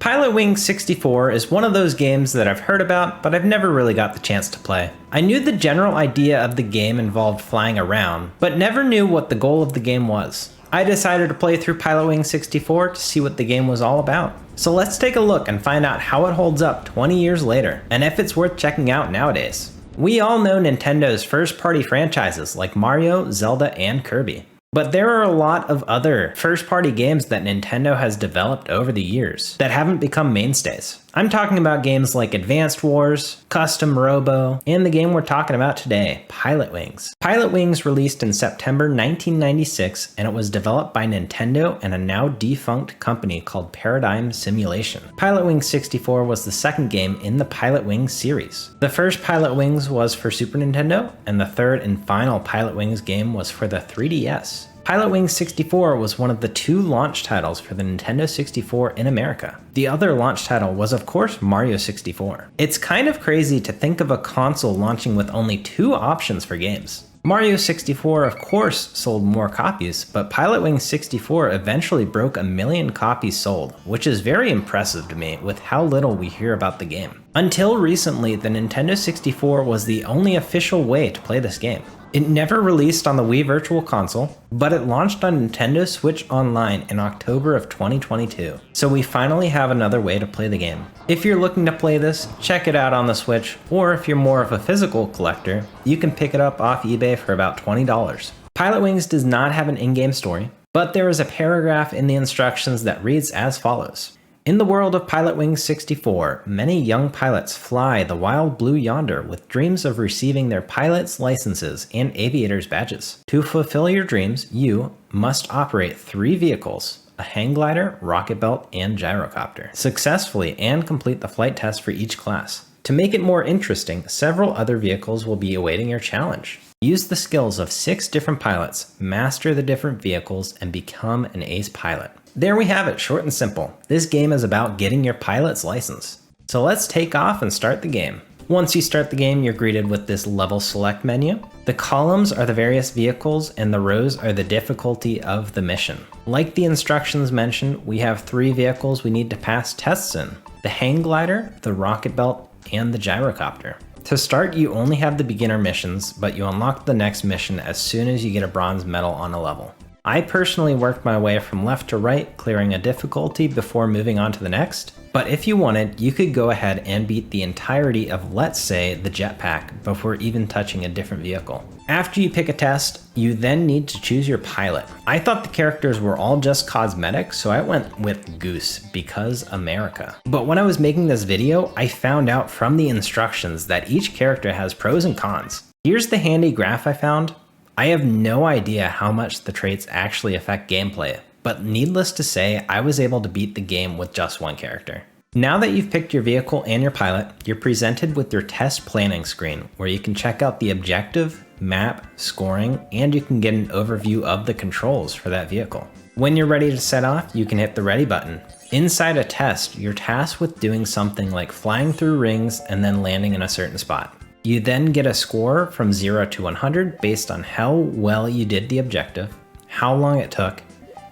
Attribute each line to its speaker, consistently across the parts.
Speaker 1: Pilotwings 64 is one of those games that I've heard about, but I've never really got the chance to play. I knew the general idea of the game involved flying around, but never knew what the goal of the game was. I decided to play through Pilotwings 64 to see what the game was all about. So let's take a look and find out how it holds up 20 years later, and if it's worth checking out nowadays. We all know Nintendo's first-party franchises like Mario, Zelda, and Kirby. But there are a lot of other first-party games that Nintendo has developed over the years that haven't become mainstays. I'm talking about games like Advanced Wars, Custom Robo, and the game we're talking about today, Pilotwings. Pilotwings released in September 1996, and it was developed by Nintendo and a now defunct company called Paradigm Simulation. Pilotwings 64 was the second game in the Pilotwings series. The first Pilotwings was for Super Nintendo, and the third and final Pilotwings game was for the 3DS. Pilotwings 64 was one of the two launch titles for the Nintendo 64 in America. The other launch title was of course Mario 64. It's kind of crazy to think of a console launching with only two options for games. Mario 64 of course sold more copies, but Pilotwings 64 eventually broke 1 million copies sold, which is very impressive to me with how little we hear about the game. Until recently, the Nintendo 64 was the only official way to play this game. It never released on the Wii Virtual Console, but it launched on Nintendo Switch Online in October of 2022. So we finally have another way to play the game. If you're looking to play this, check it out on the Switch, or if you're more of a physical collector, you can pick it up off eBay for about $20. Pilotwings does not have an in-game story, but there is a paragraph in the instructions that reads as follows. In the world of Pilotwings 64, many young pilots fly the wild blue yonder with dreams of receiving their pilot's licenses and aviator's badges. To fulfill your dreams, you must operate 3 vehicles, a hang glider, rocket belt, and gyrocopter, successfully and complete the flight test for each class. To make it more interesting, several other vehicles will be awaiting your challenge. Use the skills of 6 different pilots, master the different vehicles, and become an ace pilot. There we have it, short and simple. This game is about getting your pilot's license. So let's take off and start the game. Once you start the game, you're greeted with this level select menu. The columns are the various vehicles and the rows are the difficulty of the mission. Like the instructions mentioned, we have 3 vehicles we need to pass tests in: the hang glider, the rocket belt, and the gyrocopter. To start, you only have the beginner missions, but you unlock the next mission as soon as you get a bronze medal on a level. I personally worked my way from left to right, clearing a difficulty before moving on to the next, but if you wanted, you could go ahead and beat the entirety of, let's say, the jetpack before even touching a different vehicle. After you pick a test, you then need to choose your pilot. I thought the characters were all just cosmetic, so I went with Goose because America. But when I was making this video, I found out from the instructions that each character has pros and cons. Here's the handy graph I found. I have no idea how much the traits actually affect gameplay, but needless to say, I was able to beat the game with just one character. Now that you've picked your vehicle and your pilot, you're presented with your test planning screen, where you can check out the objective, map, scoring, and you can get an overview of the controls for that vehicle. When you're ready to set off, you can hit the ready button. Inside a test, you're tasked with doing something like flying through rings and then landing in a certain spot. You then get a score from 0 to 100 based on how well you did the objective, how long it took,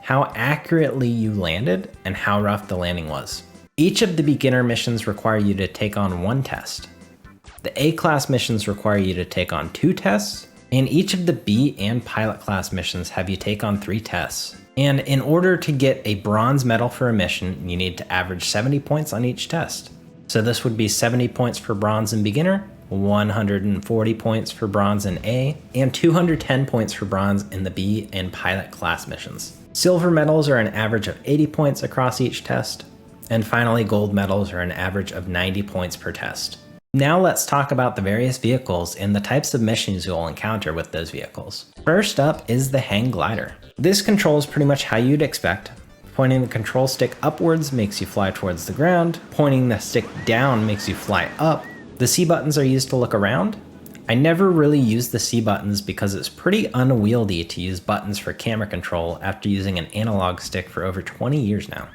Speaker 1: how accurately you landed, and how rough the landing was. Each of the beginner missions require you to take on 1 test. The A-class missions require you to take on 2 tests, and each of the B and pilot class missions have you take on 3 tests. And in order to get a bronze medal for a mission, you need to average 70 points on each test. So this would be 70 points for bronze in beginner, 140 points for bronze in A, and 210 points for bronze in the B and pilot class missions. Silver medals are an average of 80 points across each test, and finally gold medals are an average of 90 points per test. Now let's talk about the various vehicles and the types of missions you'll encounter with those vehicles. First up is the hang glider. This controls pretty much how you'd expect. Pointing the control stick upwards makes you fly towards the ground, pointing the stick down makes you fly up. The C buttons are used to look around. I never really used the C buttons because it's pretty unwieldy to use buttons for camera control after using an analog stick for over 20 years now.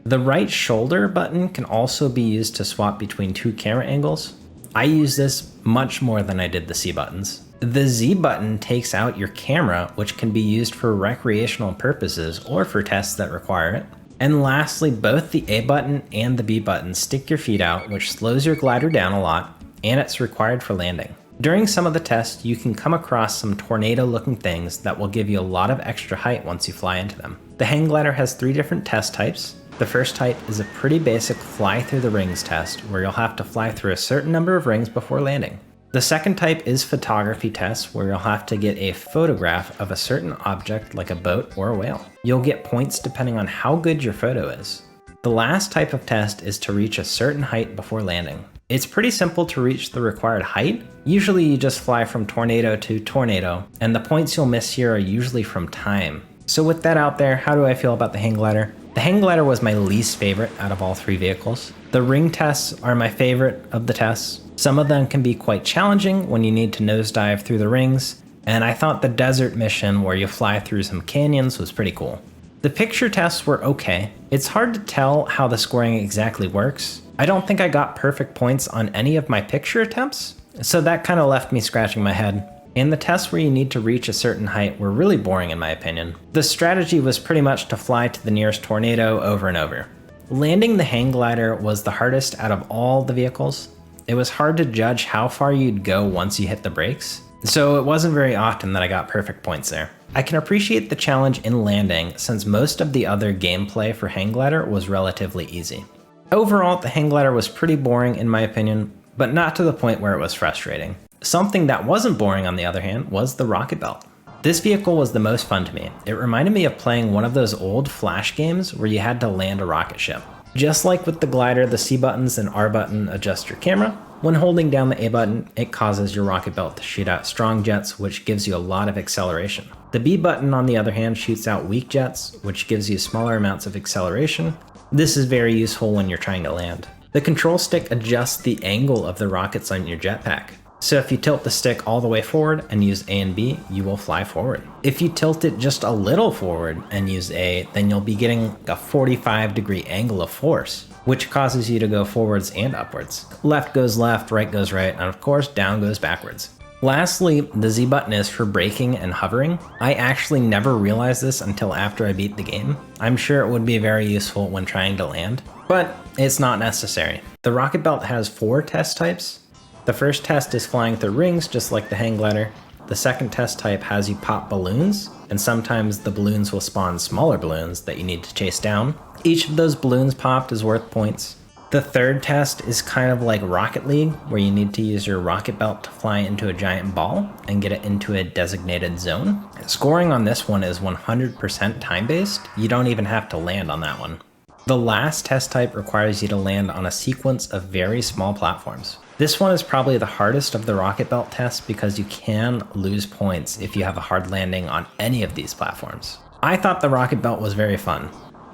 Speaker 1: The right shoulder button can also be used to swap between 2 camera angles. I use this much more than I did the C buttons. The Z button takes out your camera, which can be used for recreational purposes or for tests that require it. And lastly, both the A button and the B button stick your feet out, which slows your glider down a lot, and it's required for landing. During some of the tests, you can come across some tornado-looking things that will give you a lot of extra height once you fly into them. The hang glider has 3 different test types. The first type is a pretty basic fly through the rings test, where you'll have to fly through a certain number of rings before landing. The second type is photography tests, where you'll have to get a photograph of a certain object like a boat or a whale. You'll get points depending on how good your photo is. The last type of test is to reach a certain height before landing. It's pretty simple to reach the required height. Usually you just fly from tornado to tornado, and the points you'll miss here are usually from time. So with that out there, how do I feel about the hang glider? The hang glider was my least favorite out of all 3 vehicles. The ring tests are my favorite of the tests. Some of them can be quite challenging when you need to nosedive through the rings, and I thought the desert mission where you fly through some canyons was pretty cool. The picture tests were okay. It's hard to tell how the scoring exactly works. I don't think I got perfect points on any of my picture attempts, so that kind of left me scratching my head. And the tests where you need to reach a certain height were really boring in my opinion. The strategy was pretty much to fly to the nearest tornado over and over. Landing the hang glider was the hardest out of all the vehicles. It was hard to judge how far you'd go once you hit the brakes, so it wasn't very often that I got perfect points there. I can appreciate the challenge in landing since most of the other gameplay for hang glider was relatively easy. Overall, the hang glider was pretty boring in my opinion, but not to the point where it was frustrating. Something that wasn't boring on the other hand was the rocket belt. This vehicle was the most fun to me. It reminded me of playing one of those old Flash games where you had to land a rocket ship. Just like with the glider, the C buttons and R button adjust your camera. When holding down the A button, it causes your rocket belt to shoot out strong jets, which gives you a lot of acceleration. The B button, on the other hand, shoots out weak jets, which gives you smaller amounts of acceleration. This is very useful when you're trying to land. The control stick adjusts the angle of the rockets on your jetpack. So if you tilt the stick all the way forward and use A and B, you will fly forward. If you tilt it just a little forward and use A, then you'll be getting a 45-degree angle of force, which causes you to go forwards and upwards. Left goes left, right goes right, and of course down goes backwards. Lastly, the Z button is for braking and hovering. I actually never realized this until after I beat the game. I'm sure it would be very useful when trying to land, but it's not necessary. The rocket belt has 4 test types. The first test is flying through rings, just like the hang glider. The second test type has you pop balloons, and sometimes the balloons will spawn smaller balloons that you need to chase down. Each of those balloons popped is worth points. The third test is kind of like Rocket League, where you need to use your rocket belt to fly into a giant ball and get it into a designated zone. Scoring on this one is 100% time-based. You don't even have to land on that one. The last test type requires you to land on a sequence of very small platforms. This one is probably the hardest of the rocket belt tests because you can lose points if you have a hard landing on any of these platforms. I thought the rocket belt was very fun.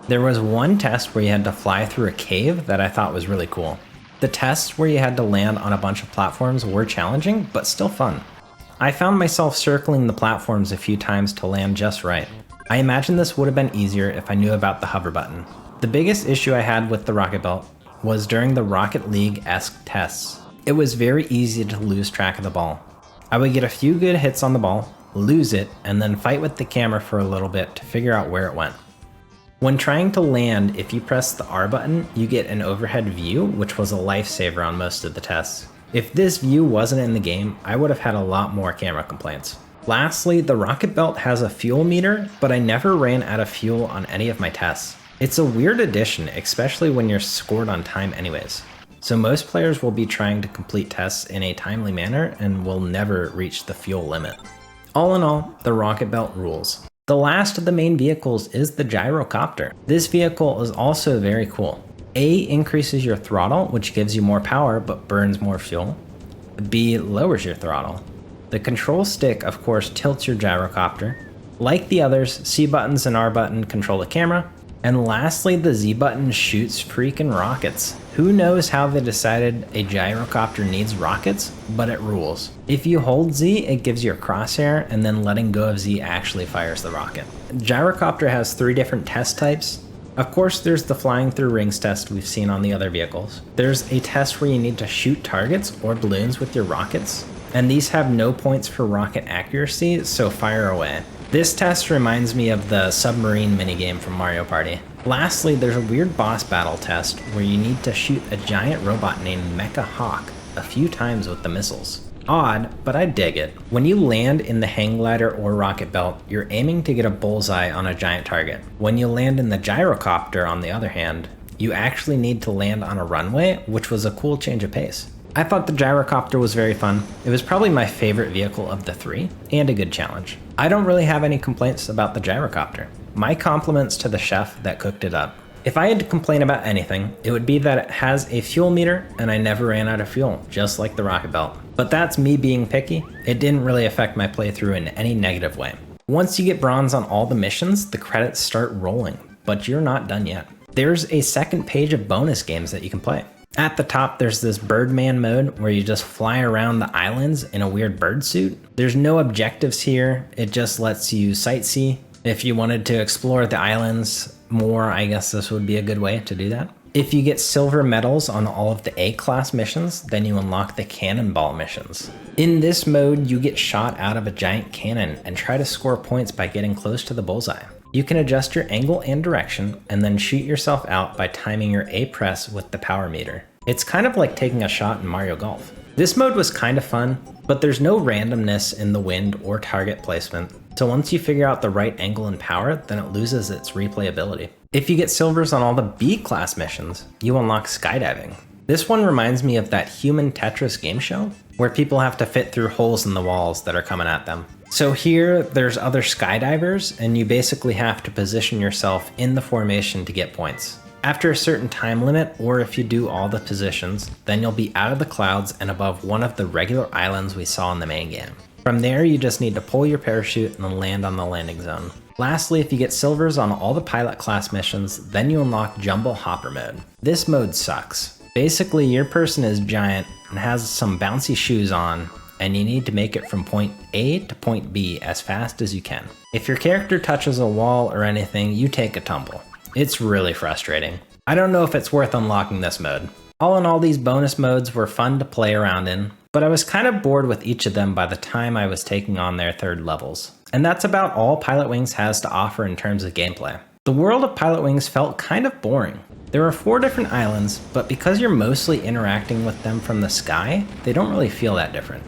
Speaker 1: There was one test where you had to fly through a cave that I thought was really cool. The tests where you had to land on a bunch of platforms were challenging, but still fun. I found myself circling the platforms a few times to land just right. I imagine this would have been easier if I knew about the hover button. The biggest issue I had with the rocket belt was during the Rocket League-esque tests. It was very easy to lose track of the ball. I would get a few good hits on the ball, lose it, and then fight with the camera for a little bit to figure out where it went. When trying to land, if you press the R button, you get an overhead view, which was a lifesaver on most of the tests. If this view wasn't in the game, I would have had a lot more camera complaints. Lastly, the rocket belt has a fuel meter, but I never ran out of fuel on any of my tests. It's a weird addition, especially when you're scored on time anyways. So most players will be trying to complete tests in a timely manner and will never reach the fuel limit. All in all, the rocket belt rules. The last of the main vehicles is the Gyrocopter. This vehicle is also very cool. A increases your throttle, which gives you more power but burns more fuel. B lowers your throttle. The control stick, of course, tilts your gyrocopter. Like the others, C buttons and R button control the camera. And lastly, the Z button shoots freaking rockets. Who knows how they decided a gyrocopter needs rockets, but it rules. If you hold Z, it gives you a crosshair, and then letting go of Z actually fires the rocket. Gyrocopter has 3 different test types. Of course, there's the flying through rings test we've seen on the other vehicles. There's a test where you need to shoot targets or balloons with your rockets, and these have no points for rocket accuracy, so fire away. This test reminds me of the submarine minigame from Mario Party. Lastly, there's a weird boss battle test where you need to shoot a giant robot named Mecha Hawk a few times with the missiles. Odd, but I dig it. When you land in the hang glider or rocket belt, you're aiming to get a bullseye on a giant target. When you land in the gyrocopter, on the other hand, you actually need to land on a runway, which was a cool change of pace. I thought the gyrocopter was very fun. It was probably my favorite vehicle of the three, and a good challenge. I don't really have any complaints about the gyrocopter. My compliments to the chef that cooked it up. If I had to complain about anything, it would be that it has a fuel meter and I never ran out of fuel, just like the rocket belt. But that's me being picky. It didn't really affect my playthrough in any negative way. Once you get bronze on all the missions, the credits start rolling, but you're not done yet. There's a second page of bonus games that you can play. At the top, there's this Birdman mode where you just fly around the islands in a weird bird suit. There's no objectives here. It just lets you sightsee. If you wanted to explore the islands more, I guess this would be a good way to do that. If you get silver medals on all of the A-class missions, then you unlock the cannonball missions. In this mode, you get shot out of a giant cannon and try to score points by getting close to the bullseye. You can adjust your angle and direction, and then shoot yourself out by timing your A press with the power meter. It's kind of like taking a shot in Mario Golf. This mode was kind of fun, but there's no randomness in the wind or target placement, so once you figure out the right angle and power, then it loses its replayability. If you get silvers on all the B-class missions, you unlock skydiving. This one reminds me of that Human Tetris game show, where people have to fit through holes in the walls that are coming at them. So here, there's other skydivers, and you basically have to position yourself in the formation to get points. After a certain time limit, or if you do all the positions, then you'll be out of the clouds and above one of the regular islands we saw in the main game. From there, you just need to pull your parachute and then land on the landing zone. Lastly, if you get silvers on all the pilot class missions, then you unlock Jumbo Hopper mode. This mode sucks. Basically, your person is giant and has some bouncy shoes on, and you need to make it from point A to point B as fast as you can. If your character touches a wall or anything, you take a tumble. It's really frustrating. I don't know if it's worth unlocking this mode. All in all, these bonus modes were fun to play around in, but I was kind of bored with each of them by the time I was taking on their third levels. And that's about all Pilotwings has to offer in terms of gameplay. The world of Pilotwings felt kind of boring. There are 4 different islands, but because you're mostly interacting with them from the sky, they don't really feel that different.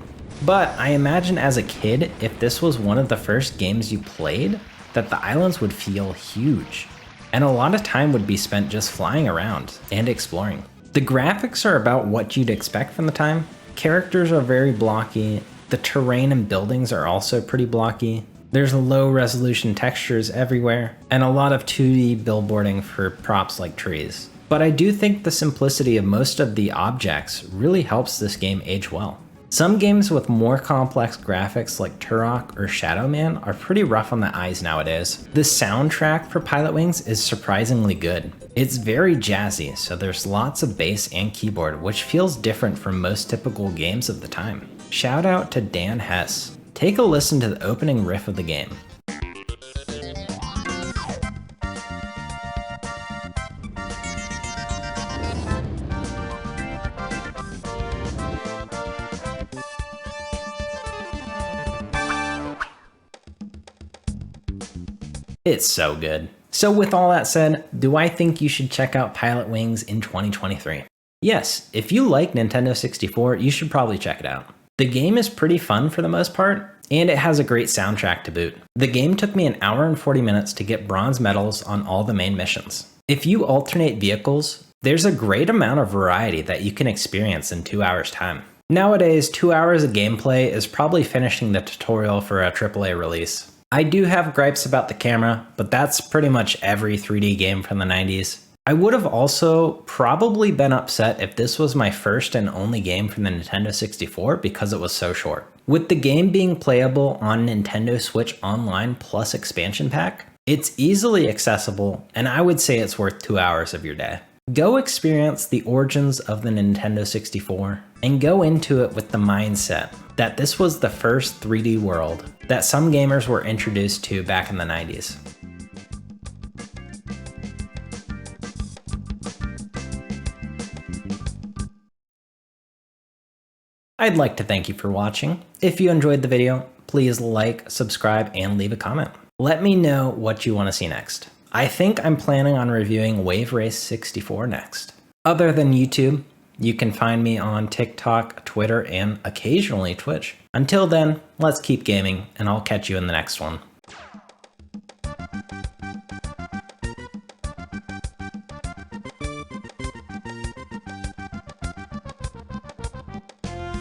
Speaker 1: But I imagine as a kid, if this was one of the first games you played, that the islands would feel huge. And a lot of time would be spent just flying around and exploring. The graphics are about what you'd expect from the time. Characters are very blocky. The terrain and buildings are also pretty blocky. There's low resolution textures everywhere, and a lot of 2D billboarding for props like trees. But I do think the simplicity of most of the objects really helps this game age well. Some games with more complex graphics like Turok or Shadow Man are pretty rough on the eyes nowadays. The soundtrack for Pilotwings is surprisingly good. It's very jazzy, so there's lots of bass and keyboard, which feels different from most typical games of the time. Shout out to Dan Hess. Take a listen to the opening riff of the game. It's so good. So with all that said, do I think you should check out Pilotwings in 2023? Yes, if you like Nintendo 64, you should probably check it out. The game is pretty fun for the most part, and it has a great soundtrack to boot. The game took me 1 hour and 40 minutes to get bronze medals on all the main missions. If you alternate vehicles, there's a great amount of variety that you can experience in 2 hours time. Nowadays, 2 hours of gameplay is probably finishing the tutorial for a AAA release. I do have gripes about the camera, but that's pretty much every 3D game from the 90s. I would have also probably been upset if this was my first and only game from the Nintendo 64 because it was so short. With the game being playable on Nintendo Switch Online plus expansion pack, it's easily accessible, and I would say it's worth 2 hours of your day. Go experience the origins of the Nintendo 64 and go into it with the mindset that this was the first 3D world that some gamers were introduced to back in the 90s. I'd like to thank you for watching. If you enjoyed the video, please like, subscribe, and leave a comment. Let me know what you want to see next. I think I'm planning on reviewing Wave Race 64 next. Other than YouTube, you can find me on TikTok, Twitter, and occasionally Twitch. Until then, let's keep gaming, and I'll catch you in the next one.